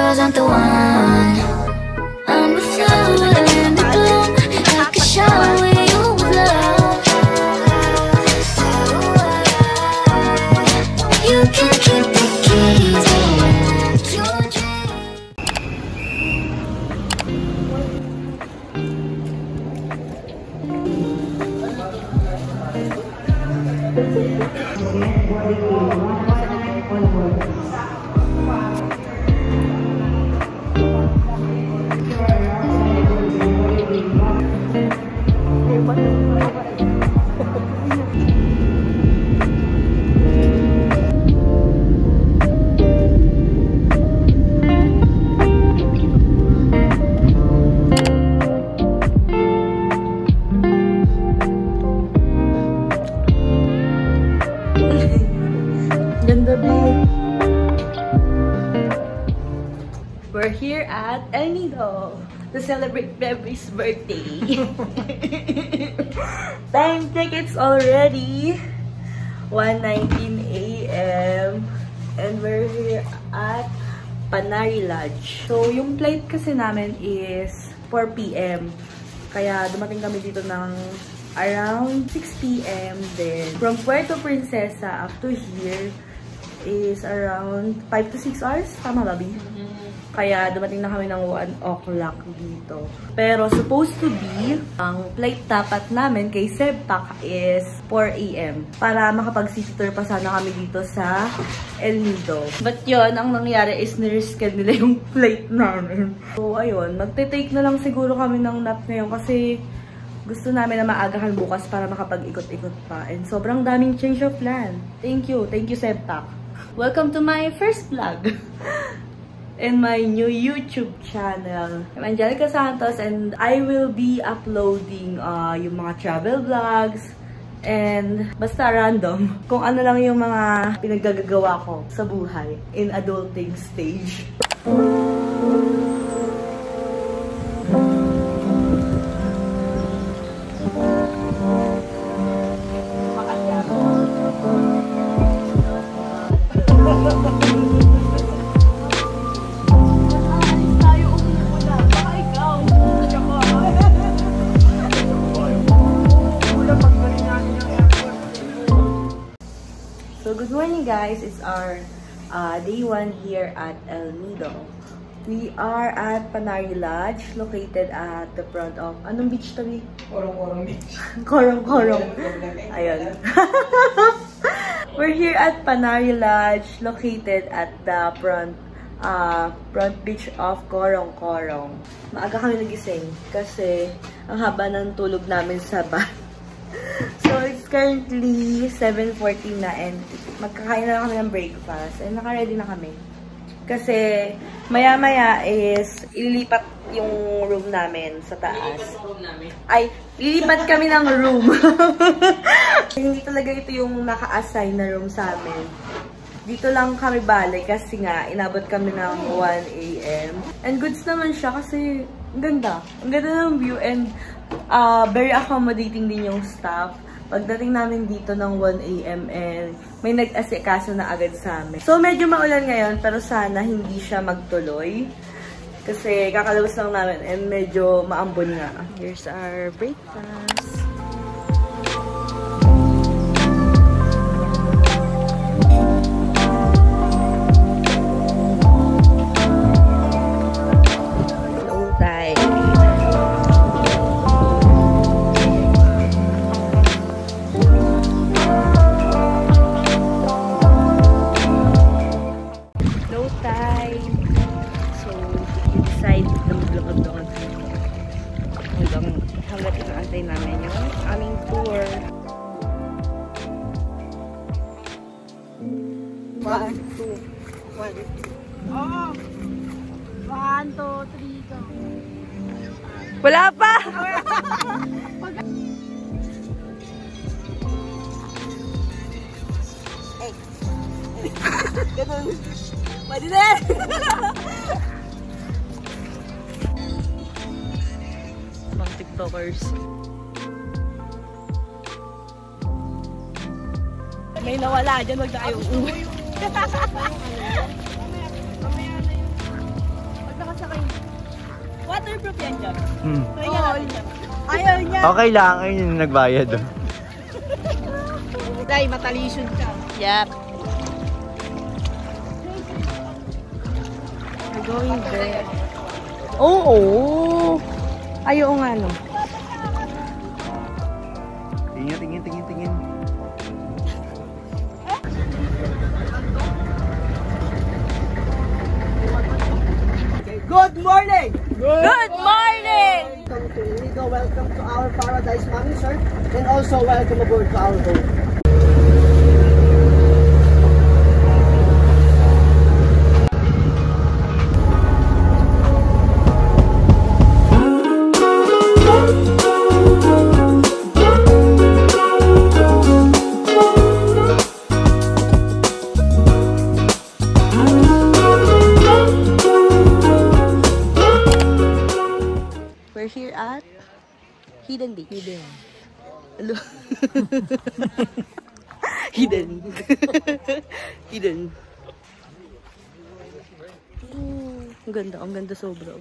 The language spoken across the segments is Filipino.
girls aren't the one. I'm a flower in the bloom, like a shower you with love. You can keep the keys to your dreams. We're here at El Nido to celebrate Bebby's birthday. Time tickets already. 1:19 a.m. And we're here at Panari Lodge. So, yung flight kasi namin is 4 p.m. Kaya dumating kami dito ng around 6 p.m. Then, from Puerto Princesa up to here is around 5 to 6 hours. Tama ba, Bea? Kaya dumating na kami ng 1 o'clock dito. Pero supposed to be, ang flight dapat namin kay Sebpak is 4 a.m. Para makapag-city tour pa sana kami dito sa El Nido. But yun, ang nangyari is niriskan nila yung flight namin. So ayun, magte-take na lang siguro kami ng nap ngayon kasi gusto namin na maagahan bukas para makapag-ikot-ikot pa. And sobrang daming change of plan. Thank you Sebpak. Welcome to my first vlog. In my new YouTube channel. I'm Angelica Santos and I will be uploading yung mga travel vlogs and basta random. Kung ano lang yung mga pinaggagawa ko sa buhay in adulting stage. So good morning guys, it's our day 1 here at El Nido. We are at Panari Lodge, located at the front of, anong beach to be? Korong Beach. Korong. Ayun. We're here at Panari Lodge, located at the front beach of Korong. Maaga kami nagising kasi ang haba ng tulog namin sa bahay. So, it's currently 7:40 na and magkakain na lang kami ng breakfast and naka-ready na kami. Kasi maya-maya is ililipat yung room namin sa taas. Ay, lilipat kami ng room. Hindi talaga ito yung naka-assign na room sa amin. Dito lang kami balik kasi nga inabot kami ng 1 a.m. And goods naman siya kasi ang ganda. Ang ganda ng view and very accommodating din yung staff. Pagdating namin dito ng 1 a.m. and may nag-asikaso na agad sa amin. So, medyo maulan ngayon pero sana hindi siya magtuloy. Kasi kakalabas lang namin and medyo maambon nga. Here's our breakfast. Hanggat inaantay namin yung aming tour. 1, 2, 1. Oh! 1, 2, 3, go. Wala pa! Hey! Ganun. Pwede din! Mga TikTokers. May nawala dyan, wag tayo uuwi. Ayaw niya. Okay lang, ayun yung nagbayad. Dahil matalisod ka. Yep. We're going there. Oo. Ayaw nga no. Tingin. Good morning! Good morning! Welcome to Inigo. Welcome to our paradise, Mami, sir. And also welcome aboard to our boat. We're here at Hidden Beach. Hidden. Hidden. Ang ganda sobra.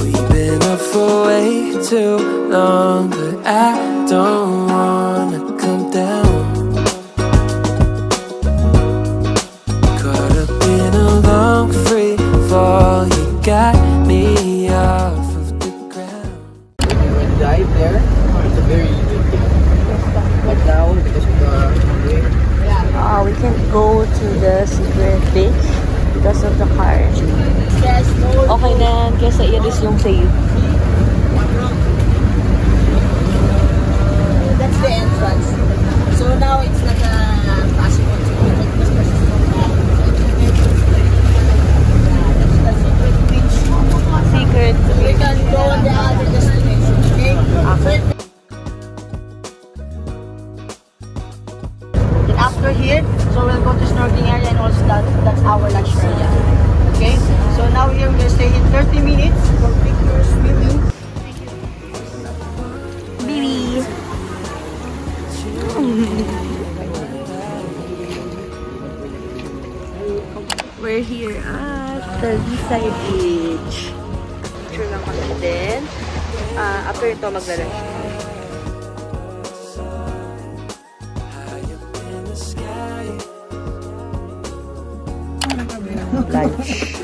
We've been up for way too long, but I don't wanna come down. Caught up in a long free fall, you got me off of the ground. Dive there. It's a very good thing. But now, because of the wind, We can't go to the secret beach because of the car. yes, no. Okay na yan, kesa i-alis yung save. That's the entrance. So now it's not possible to do it because there's no that's the secret beach. Secret We can go on the other destination, okay? Then after here, so we'll go to snorkeling area and also that's our lunch area. Okay? So now here we're staying 30 minutes for pictures, swimming. Baby! We're here at the Seaside Beach. Picture lang kami din. After ito, magla-lunch. Lunch.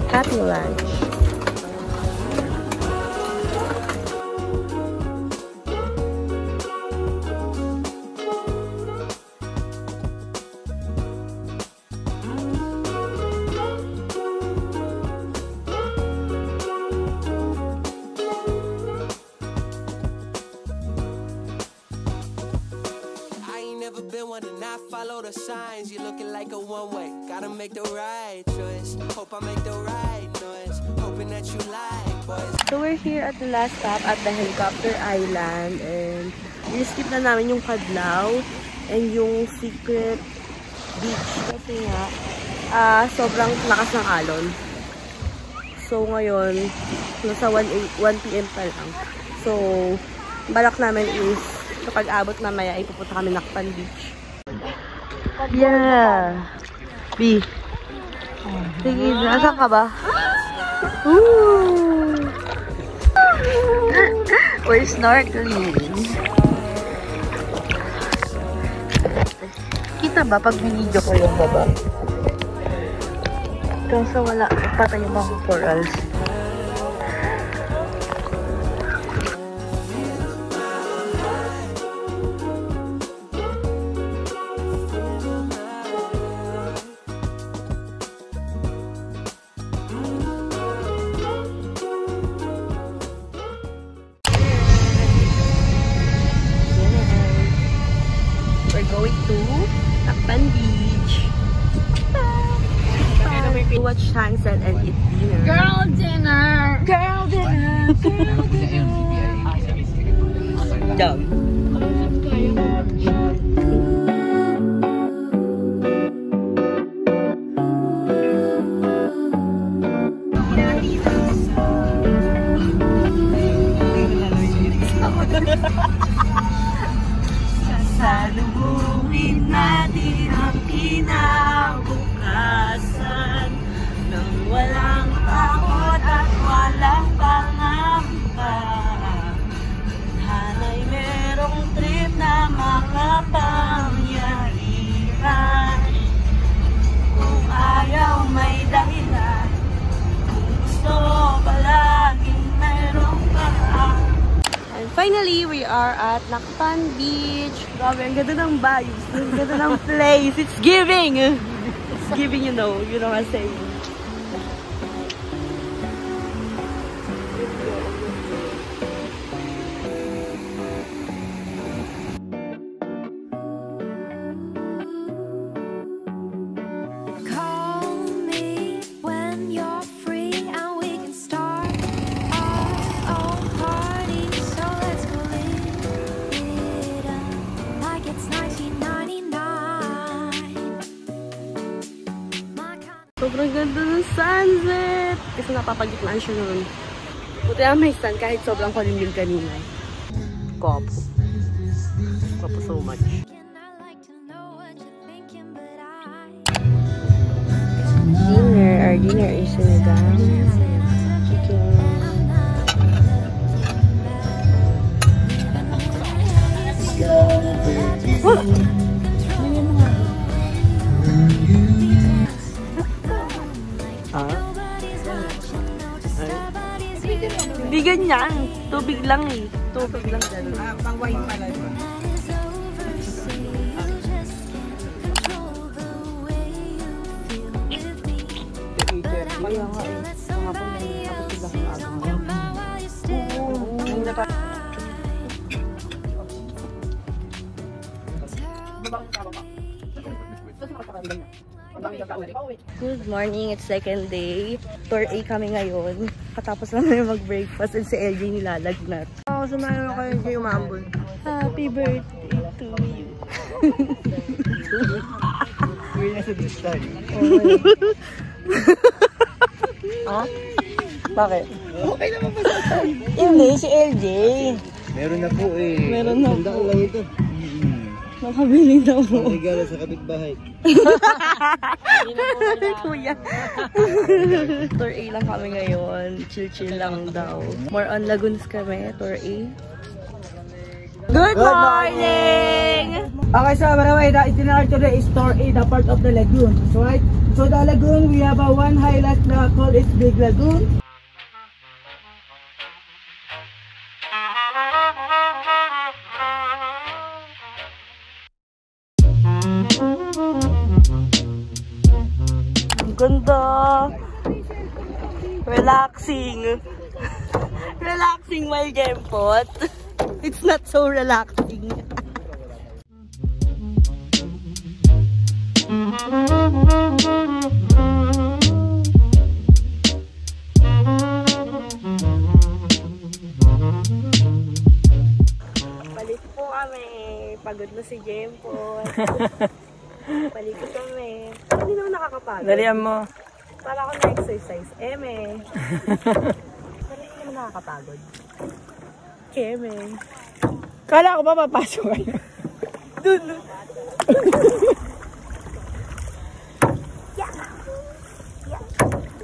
Happy lunch. Follow the signs, you're looking like a one-way. Gotta make the right choice. Hope I make the right noise. Hoping that you like, boys. So we're here at the last stop at the Helicopter Island, and i-skip na namin yung Kadlaw and yung Secret Beach kasi nga sobrang lakas ng alon. So ngayon nasa 1 PM pa lang. So balak namin is kapag abot mamaya ay pupunta kami Nakpan Beach. Yeah. B. Sige, nasaan ka ba? Woo! We're snorkeling. Kita ba pag binidyo ko yung baba? Kaso wala. Patay yung mga corals. Going to Nakpan Beach. To watch sunset and eat dinner. Girl dinner! Girl dinner! Girl dinner! Dumb. Sasalubungin natin ang ginawa. Finally, we are at Nakpan Beach. Grabe, ang ganda ng vibes. Ang ganda ng place. It's giving! It's giving, you know what I'm saying. Sobrang ganda ng sunset! Kasi napapagitnaan siya nun. Buti na may sun kahit sobrang kulimlim kanina. Guwapo. Guwapo so much. Dinner. Our dinner is sinigang. Chicken. Hindi ganyan. Tubig lang eh. Tubig lang ganun. Pang-wine pala. Kaya nga eh. Mga po may kapatid akong Good morning, it's second day. Tour A kami ngayon. Katapos lang namin mag-breakfast and si LJ nilalagnat. Oo, sumayon ako yung LJ umambon. Happy birthday to you. Uwi na sa beach tayo. Ha? Bakit? Okay naman ba sa tayo? Hindi, si LJ. Meron na po eh. Meron na po. Lang ito. Nakabili daw po. Regalo sa kapitbahay. Kuya. Tour A lang kami ngayon. Chill-chill lang daw. More on lagoons kami. Tour A. Good morning! Okay, so by the way, the itinerary today is Tour A, the part of the lagoon. Right? So the lagoon, we have a one highlight na called its Big Lagoon. Ganda! Relaxing! Relaxing while gempot. It's not so relaxing. Balik po kami. Pagod na si Gempot. Balik ko kami. Hindi naman nakakapagod. Dalian mo. Para ako na-exercise. Eme. Pero hindi naman nakakapagod. Eme. Kala ko ba papasok kayo? Dun.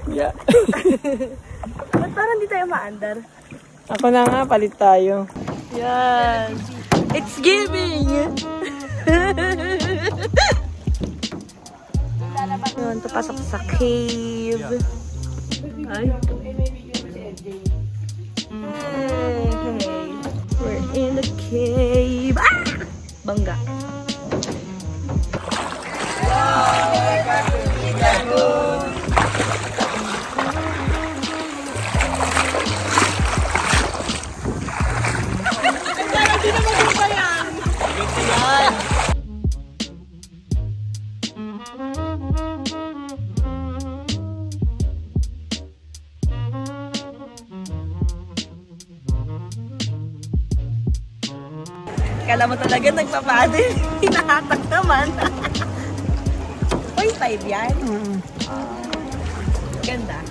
Yeah. Ba't parang hindi tayo maandar? Ako na nga, palit tayo. Yan. It's giving! Yun, papasok sa cave. Ay. Hey, hey. We're in the cave. Ah! Bangga. Kala mo talaga nagpapadel. Hinahatak naman. 0.5 yan? Ganda.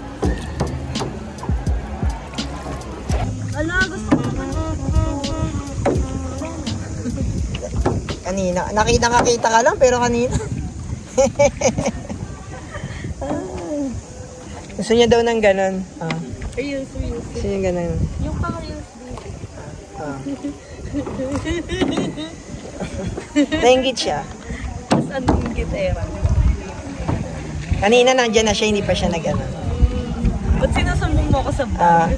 Ala, gusto ko naman. Kanina. Nakita ka lang, pero kanina. Gusto niya daw ng ganon. Reels. Gusto niya ganon. Yung pang reels dito. Nainggit siya. Tapos ang gitera. Kanina nandiyan na siya, hindi pa siya na ganon. Ba't sinasumbong mo ako sa vlog?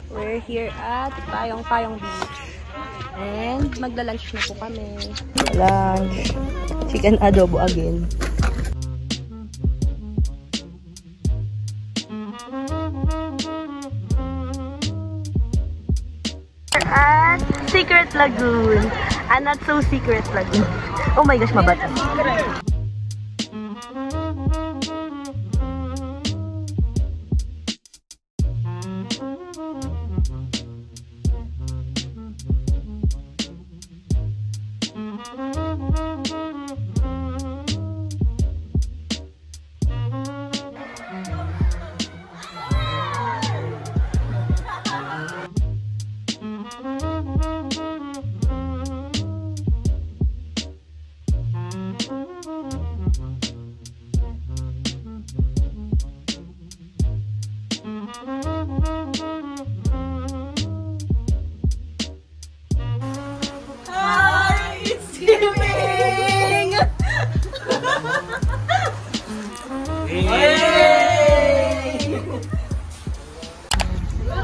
We're here at Payong Beach. And magla-lunch na po kami. Lunch. Chicken adobo again. We're at Secret Lagoon. And not so secret lagoon. Oh my gosh, mabata.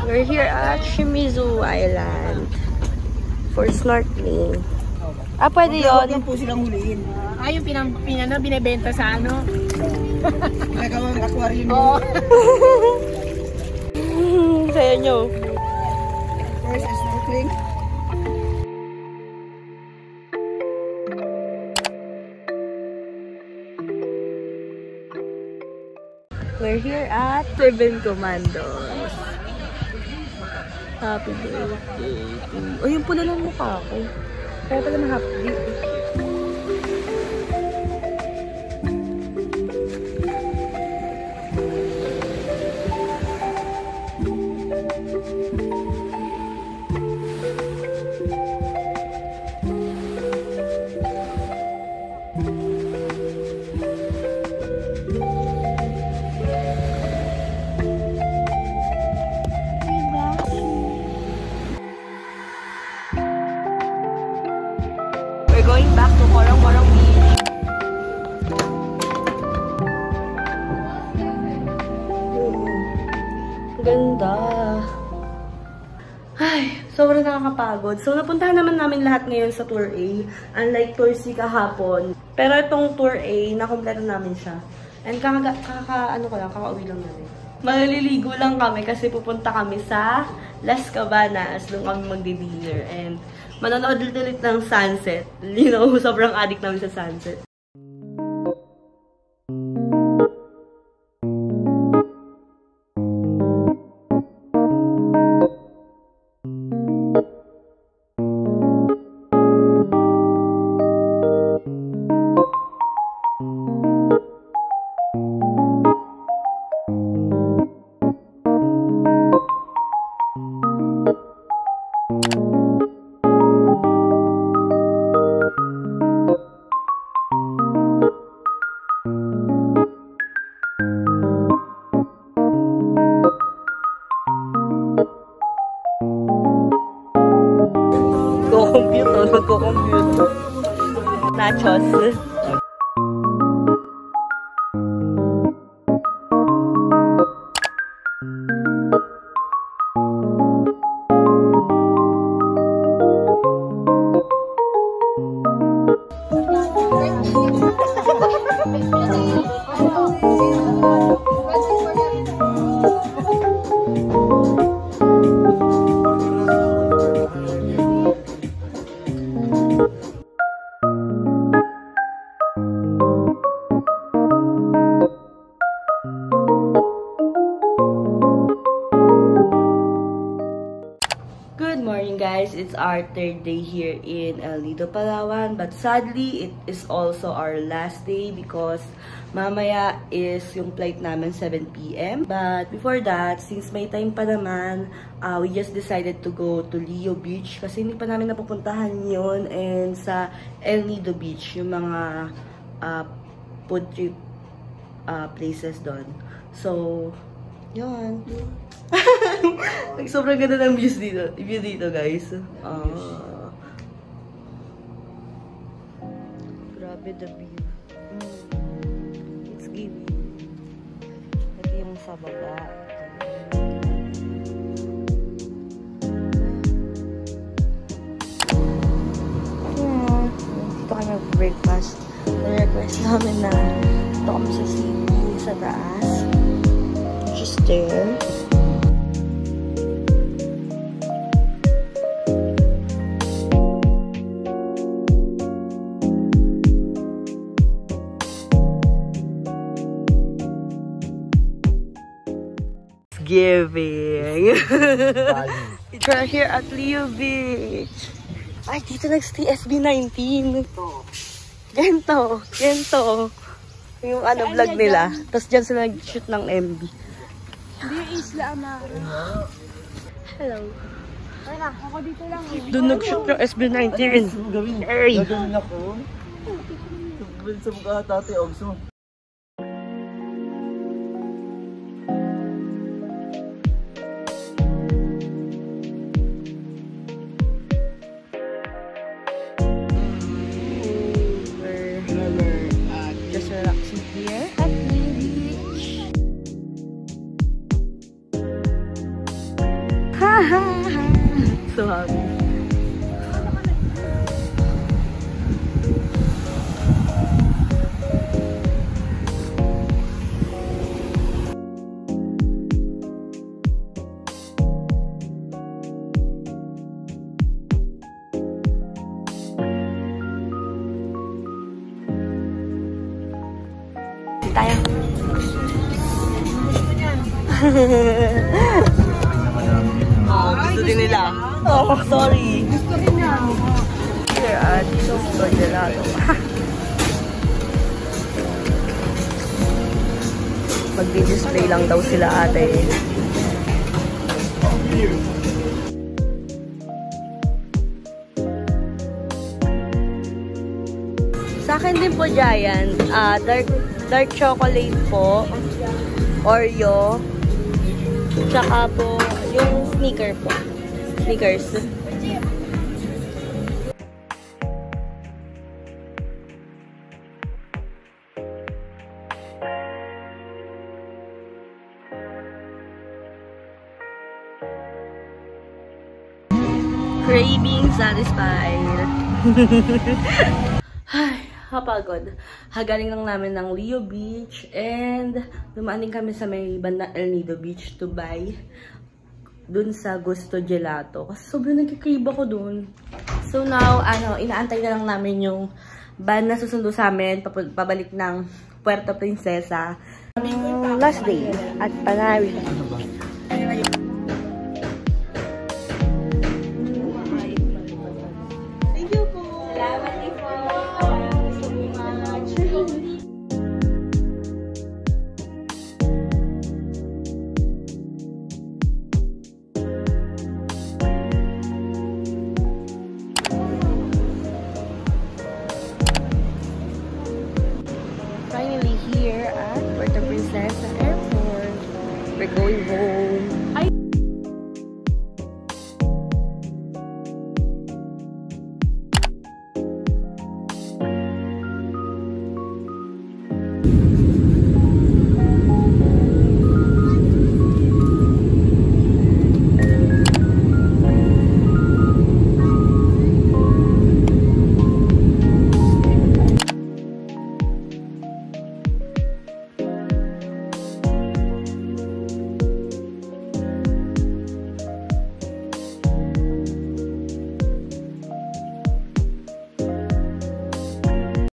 We're here at Shimizu Island for snorkeling. Ah, pwede yun. Huwag po silang huliin. Ah, yung binibenta sa ano? Nagawang aquarium. Oo. Saya nyo. First is snorkeling. We're here at Seven Commandos. Happy birthday to you. Oh, yung pula lang mukha ko. Kaya pala na-happy. We're going back to Corong Beach. Ganda. Ay, sobrang nakakapagod. So, napuntahan naman namin lahat ngayon sa Tour A. Unlike Tour C kahapon. Pero itong Tour A, nakompleto namin siya. And kakauwi lang namin. Maliligo lang kami kasi pupunta kami sa Las Cabanas. Doon kami magdi-dinner. And manonood ulit ng sunset. You know, sobrang addict namin sa sunset. Magko-compute. Nachos. Guys, it's our third day here in El Nido, Palawan, but sadly, it is also our last day because mamaya is yung flight namin 7 PM. But before that, since may time pa naman, we just decided to go to Leo Beach kasi hindi pa namin napupuntahan yun, and sa El Nido Beach, yung mga food trip places doon. So, yun. Sobrang ganda ng view dito guys. Grabe the view. It's giving. Ito yung sa baba. breakfast. Na-request namin na ito kami sa city sa taas. Just there. Giving. We're here at Leo Beach. Ay, dito nag-stay SB19. Gento. Yung vlog nila. Tapos dyan sila nag-shoot ng MV. Hindi yung isla, ama. Hello. Wala, ako dito lang. Doon nag-shoot ng SB19. Hey! Gagawin ako. Tugbil sa mukha tate, Ogso. Just relaxing here at Leo Beach. Ha ha ha! So happy. Tayo. Gusto din nila. Oh, sorry. Gusto rin niya. Here at Gusto Gelato. Magdi-display lang daw sila ate. Sa akin din po, Giant. Dark chocolate po. Oreo. Tsaka po, yung sneaker po. Sneakers. Craving satisfied. Ay, kapagod. Hagaling lang namin ng Leo Beach and dumaan din kami sa may bandang El Nido Beach to buy dun sa Gusto Gelato. Kasi sobrang nagkikrib ako dun. So now, inaantay na lang namin yung van na susundo sa amin pabalik ng Puerto Princesa. Last day at Panari. Finally here at Puerto Princesa Airport. We're going home.